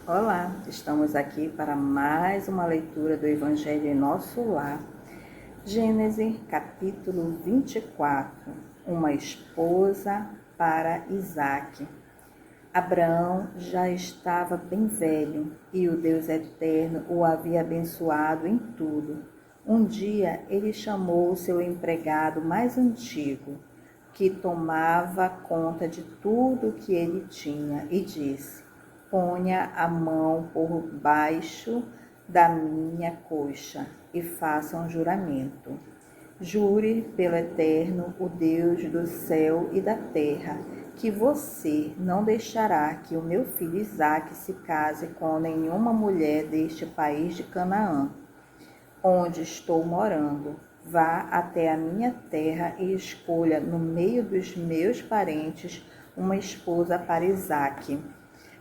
Olá, estamos aqui para mais uma leitura do Evangelho em Nosso Lar. Gênesis capítulo 24, uma esposa para Isaque. Abraão já estava bem velho e o Deus Eterno o havia abençoado em tudo. Um dia ele chamou o seu empregado mais antigo, que tomava conta de tudo que ele tinha, e disse: ponha a mão por baixo da minha coxa e faça um juramento. Jure pelo Eterno, o Deus do céu e da terra, que você não deixará que o meu filho Isaque se case com nenhuma mulher deste país de Canaã, onde estou morando. Vá até a minha terra e escolha no meio dos meus parentes uma esposa para Isaque.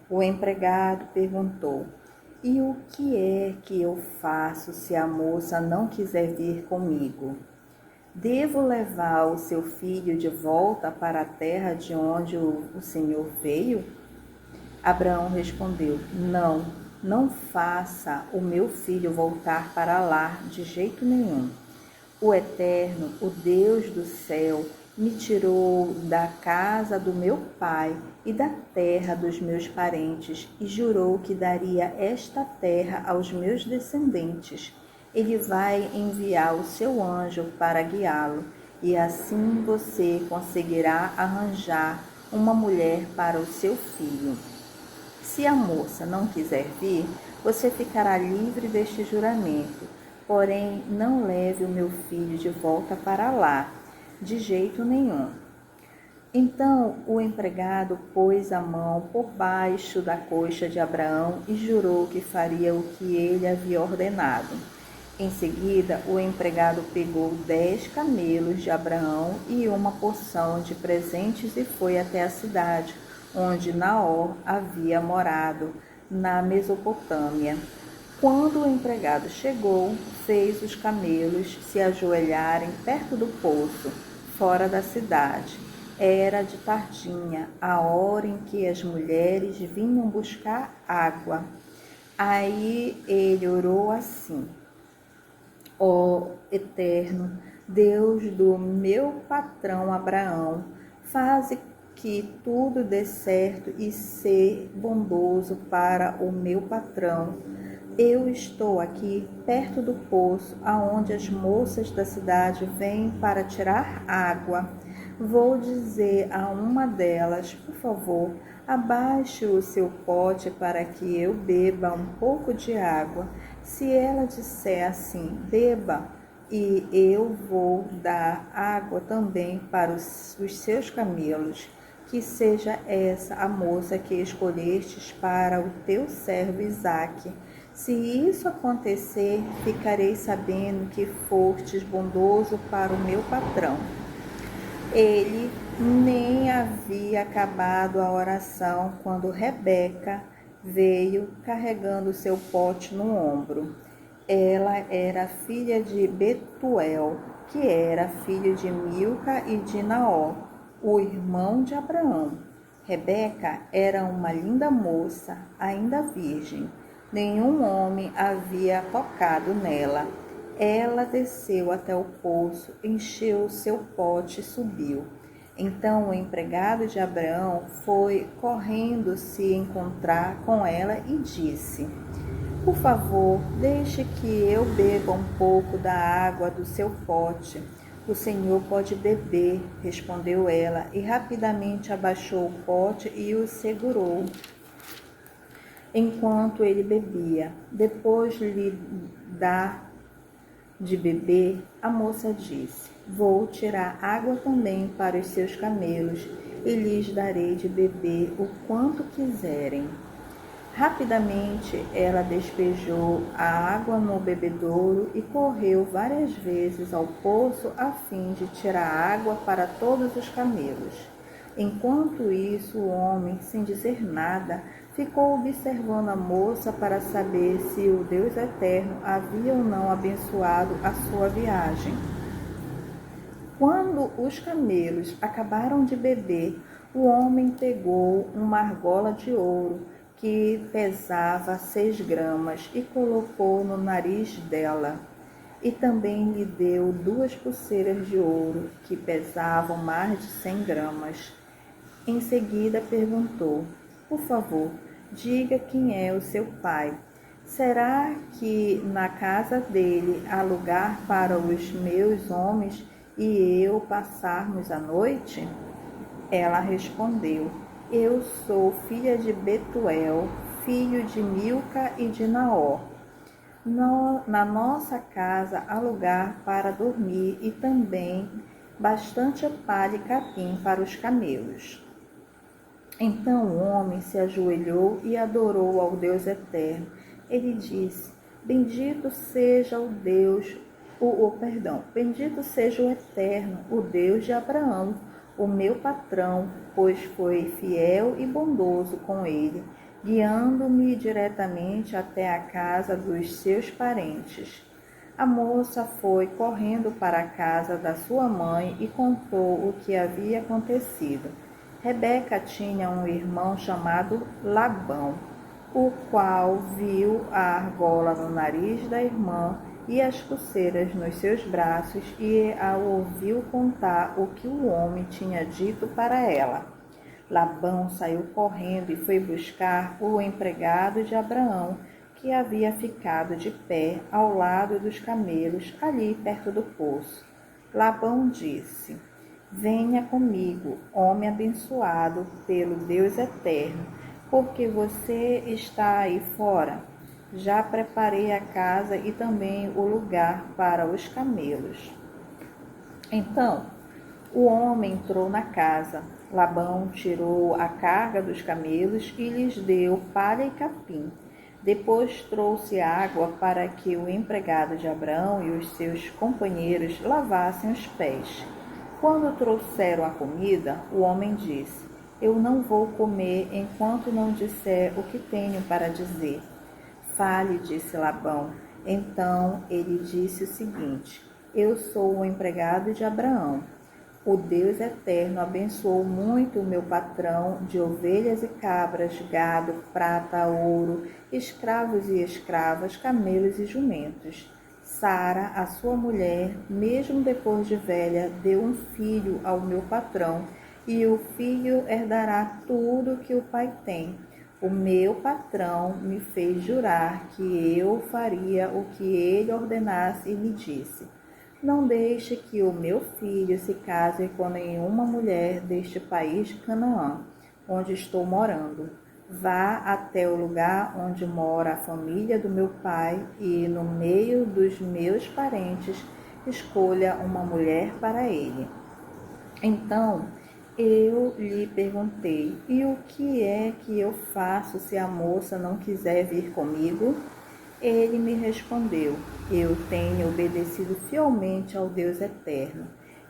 O empregado perguntou: e o que é que eu faço se a moça não quiser vir comigo? Devo levar o seu filho de volta para a terra de onde o Senhor veio? Abraão respondeu: não faça o meu filho voltar para lá de jeito nenhum. O Eterno, o Deus do céu, me tirou da casa do meu pai e da terra dos meus parentes e jurou que daria esta terra aos meus descendentes. Ele vai enviar o seu anjo para guiá-lo, e assim você conseguirá arranjar uma mulher para o seu filho. Se a moça não quiser vir, você ficará livre deste juramento. Porém, não leve o meu filho de volta para lá, de jeito nenhum. Então o empregado pôs a mão por baixo da coxa de Abraão e jurou que faria o que ele havia ordenado. Em seguida, o empregado pegou 10 camelos de Abraão e uma porção de presentes e foi até a cidade, onde Naor havia morado, na Mesopotâmia. Quando o empregado chegou, fez os camelos se ajoelharem perto do poço, fora da cidade. Era de tardinha, a hora em que as mulheres vinham buscar água. Aí ele orou assim: ó Eterno, Deus do meu patrão Abraão, faze que tudo dê certo e ser bondoso para o meu patrão. Eu estou aqui perto do poço, aonde as moças da cidade vêm para tirar água. Vou dizer a uma delas: por favor, abaixe o seu pote para que eu beba um pouco de água. Se ela disser assim: beba, e eu vou dar água também para os seus camelos. Que seja essa a moça que escolhestes para o teu servo Isaque. Se isso acontecer, ficarei sabendo que fostes bondoso para o meu patrão. Ele nem havia acabado a oração quando Rebeca veio carregando seu pote no ombro. Ela era filha de Betuel, que era filho de Milca e de Naor, o irmão de Abraão. Rebeca era uma linda moça, ainda virgem. Nenhum homem havia tocado nela. Ela desceu até o poço, encheu seu pote e subiu. Então o empregado de Abraão foi correndo se encontrar com ela e disse: por favor, deixe que eu beba um pouco da água do seu pote. O senhor pode beber, respondeu ela, e rapidamente abaixou o pote e o segurou enquanto ele bebia. Depois de lhe dar de beber, a moça disse: vou tirar água também para os seus camelos e lhes darei de beber o quanto quiserem. Rapidamente ela despejou a água no bebedouro e correu várias vezes ao poço a fim de tirar água para todos os camelos. Enquanto isso, o homem, sem dizer nada, ficou observando a moça para saber se o Deus Eterno havia ou não abençoado a sua viagem. Quando os camelos acabaram de beber, o homem pegou uma argola de ouro que pesava 6 gramas, e colocou no nariz dela. E também lhe deu 2 pulseiras de ouro, que pesavam mais de 100 gramas. Em seguida perguntou: por favor, diga quem é o seu pai. Será que na casa dele há lugar para os meus homens e eu passarmos a noite? Ela respondeu: eu sou filha de Betuel, filho de Milca e de Naor. Na nossa casa há lugar para dormir e também bastante palha e capim para os camelos. Então o homem se ajoelhou e adorou ao Deus eterno. Ele disse: bendito seja o Deus, bendito seja o Eterno, o Deus de Abraão, o meu patrão, pois foi fiel e bondoso com ele, guiando-me diretamente até a casa dos seus parentes. A moça foi correndo para a casa da sua mãe e contou o que havia acontecido. Rebeca tinha um irmão chamado Labão, o qual viu a argola no nariz da irmã e as pulseiras nos seus braços e a ouviu contar o que o homem tinha dito para ela. Labão saiu correndo e foi buscar o empregado de Abraão, que havia ficado de pé ao lado dos camelos, ali perto do poço. Labão disse: venha comigo, homem abençoado pelo Deus eterno, porque você está aí fora. Já preparei a casa e também o lugar para os camelos. Então, o homem entrou na casa. Labão tirou a carga dos camelos e lhes deu palha e capim. Depois trouxe água para que o empregado de Abraão e os seus companheiros lavassem os pés. Quando trouxeram a comida, o homem disse: eu não vou comer enquanto não disser o que tenho para dizer. Fale, disse Labão. Então ele disse o seguinte: eu sou o empregado de Abraão. O Deus eterno abençoou muito o meu patrão de ovelhas e cabras, gado, prata, ouro, escravos e escravas, camelos e jumentos. Sara, a sua mulher, mesmo depois de velha, deu um filho ao meu patrão, e o filho herdará tudo que o pai tem. O meu patrão me fez jurar que eu faria o que ele ordenasse e me disse: não deixe que o meu filho se case com nenhuma mulher deste país de Canaã, onde estou morando. Vá até o lugar onde mora a família do meu pai e, no meio dos meus parentes, escolha uma mulher para ele. Então eu lhe perguntei: e o que é que eu faço se a moça não quiser vir comigo? Ele me respondeu: eu tenho obedecido fielmente ao Deus eterno.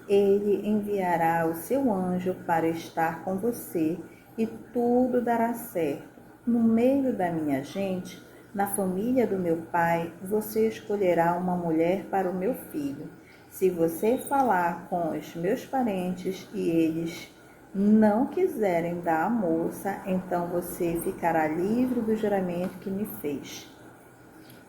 Ele enviará o seu anjo para estar com você e tudo dará certo. No meio da minha gente, na família do meu pai, você escolherá uma mulher para o meu filho. Se você falar com os meus parentes e eles não quiserem dar a moça, então você ficará livre do juramento que me fez.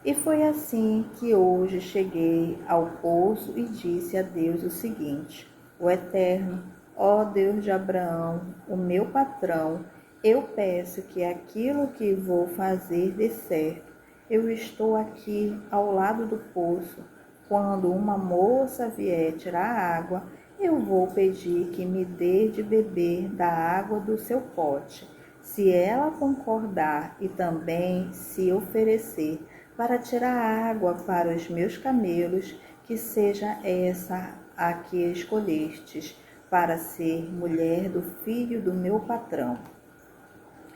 E foi assim que hoje cheguei ao poço e disse a Deus o seguinte: o Eterno, ó Deus de Abraão, o meu patrão, eu peço que aquilo que vou fazer dê certo. Eu estou aqui ao lado do poço. Quando uma moça vier tirar água, eu vou pedir que me dê de beber da água do seu pote. Se ela concordar e também se oferecer para tirar água para os meus camelos, que seja essa a que escolhestes, para ser mulher do filho do meu patrão.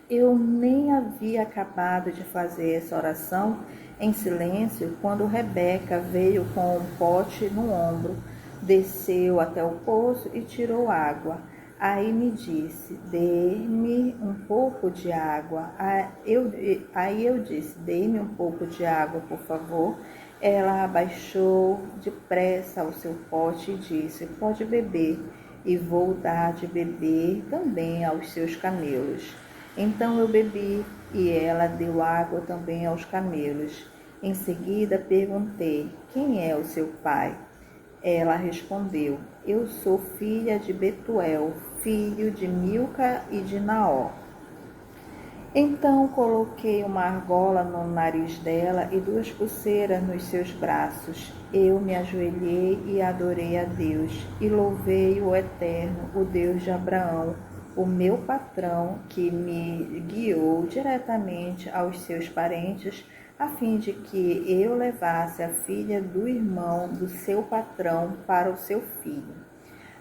Eu nem havia acabado de fazer essa oração em silêncio quando Rebeca veio com um pote no ombro, desceu até o poço e tirou água. Aí me disse: dê-me um pouco de água. Aí eu disse: dê-me um pouco de água, por favor. Ela abaixou depressa o seu pote e disse: pode beber, e vou dar de beber também aos seus camelos. Então eu bebi, e ela deu água também aos camelos. Em seguida perguntei: quem é o seu pai? Ela respondeu: eu sou filha de Betuel, filho de Milca e de Naó. Então coloquei uma argola no nariz dela e 2 pulseiras nos seus braços. Eu me ajoelhei e adorei a Deus, e louvei o Eterno, o Deus de Abraão, o meu patrão, que me guiou diretamente aos seus parentes, a fim de que eu levasse a filha do irmão do seu patrão para o seu filho.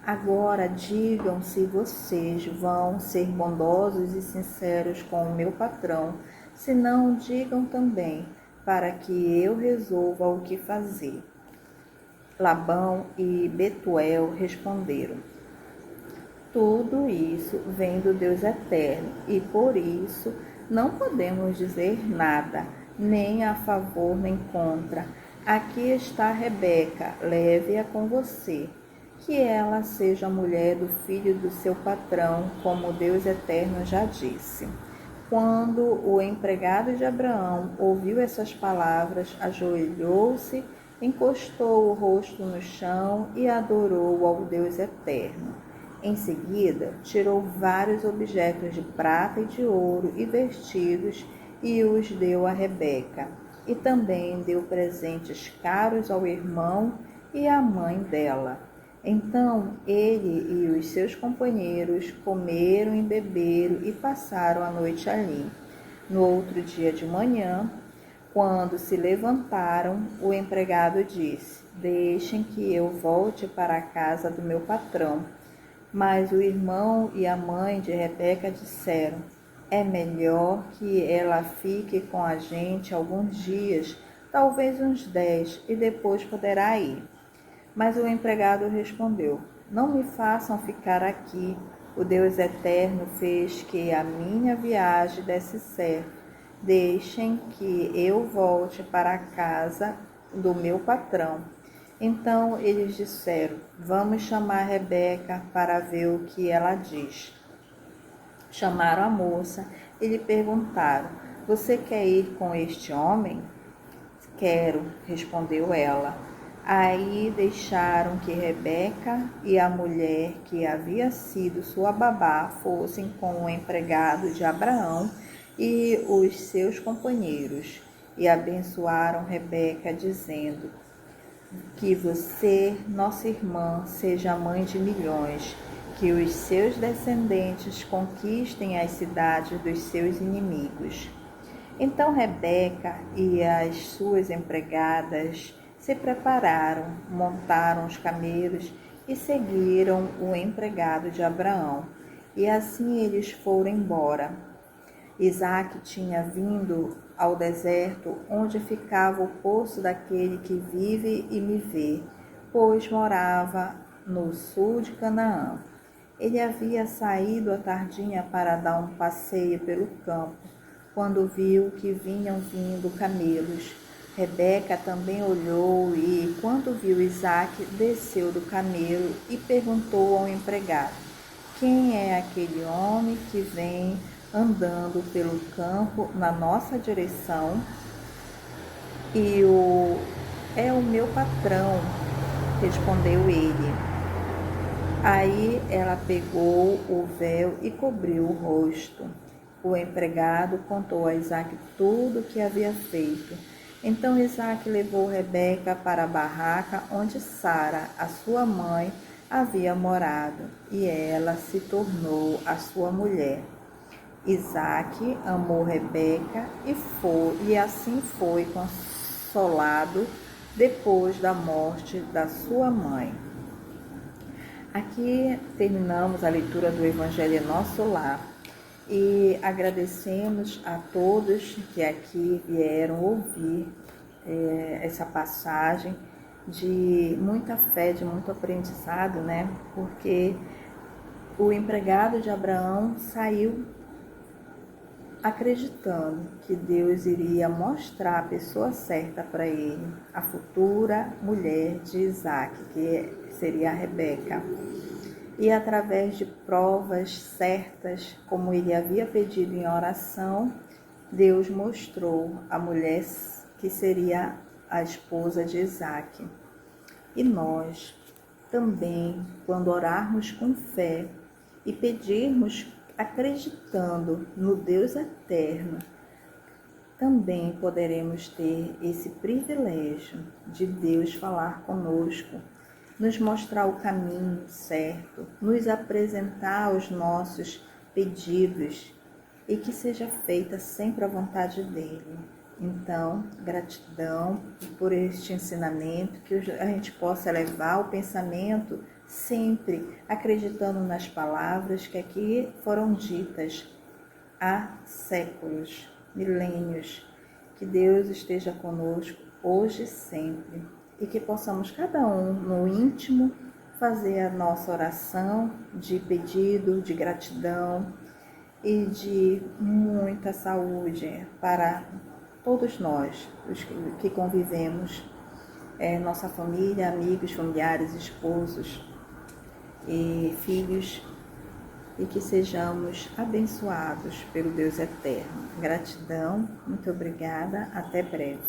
Agora digam se vocês vão ser bondosos e sinceros com o meu patrão, se não, digam também, para que eu resolva o que fazer. Labão e Betuel responderam: tudo isso vem do Deus eterno, e por isso não podemos dizer nada, nem a favor nem contra. Aqui está Rebeca, leve-a com você. Que ela seja mulher do filho do seu patrão, como Deus eterno já disse. Quando o empregado de Abraão ouviu essas palavras, ajoelhou-se, encostou o rosto no chão e adorou ao Deus eterno. Em seguida, tirou vários objetos de prata e de ouro e vestidos e os deu a Rebeca. E também deu presentes caros ao irmão e à mãe dela. Então ele e os seus companheiros comeram e beberam e passaram a noite ali. No outro dia de manhã, quando se levantaram, o empregado disse: deixem que eu volte para a casa do meu patrão. Mas o irmão e a mãe de Rebeca disseram: é melhor que ela fique com a gente alguns dias, talvez uns 10, e depois poderá ir. Mas o empregado respondeu: não me façam ficar aqui. O Deus eterno fez que a minha viagem desse certo. Deixem que eu volte para a casa do meu patrão. Então eles disseram: vamos chamar Rebeca para ver o que ela diz. Chamaram a moça e lhe perguntaram: você quer ir com este homem? Quero, respondeu ela. Aí deixaram que Rebeca e a mulher que havia sido sua babá fossem com o empregado de Abraão e os seus companheiros, e abençoaram Rebeca, dizendo: que você, nossa irmã, seja mãe de milhões, que os seus descendentes conquistem as cidades dos seus inimigos. Então Rebeca e as suas empregadas se prepararam, montaram os camelos e seguiram o empregado de Abraão. E assim eles foram embora. Isaque tinha vindo ao deserto, onde ficava o poço daquele que vive e me vê, pois morava no sul de Canaã. Ele havia saído à tardinha para dar um passeio pelo campo, quando viu que vinham vindo camelos. Rebeca também olhou e, quando viu Isaque, desceu do camelo e perguntou ao empregado: quem é aquele homem que vem andando pelo campo na nossa direção? É o meu patrão, respondeu ele. Aí ela pegou o véu e cobriu o rosto. O empregado contou a Isaque tudo o que havia feito. Então Isaque levou Rebeca para a barraca onde Sara, a sua mãe, havia morado, e ela se tornou a sua mulher. Isaque amou Rebeca e assim foi consolado depois da morte da sua mãe. Aqui terminamos a leitura do Evangelho em Nosso Lar e agradecemos a todos que aqui vieram ouvir essa passagem de muita fé, de muito aprendizado, né? Porque o empregado de Abraão saiu acreditando que Deus iria mostrar a pessoa certa para ele, a futura mulher de Isaque, que seria a Rebeca. e através de provas certas, como ele havia pedido em oração, Deus mostrou a mulher que seria a esposa de Isaque. E nós também, quando orarmos com fé e pedirmos acreditando no Deus eterno, também poderemos ter esse privilégio de Deus falar conosco, nos mostrar o caminho certo, nos apresentar os nossos pedidos e que seja feita sempre a vontade dele. Então, gratidão por este ensinamento, que a gente possa levar o pensamento sempre acreditando nas palavras que aqui foram ditas há séculos, milênios. Que Deus esteja conosco hoje e sempre e que possamos cada um no íntimo fazer a nossa oração de pedido, de gratidão e de muita saúde para todos nós, os que convivemos, nossa família, amigos, familiares, esposos e filhos, e que sejamos abençoados pelo Deus eterno. Gratidão, muito obrigada, até breve.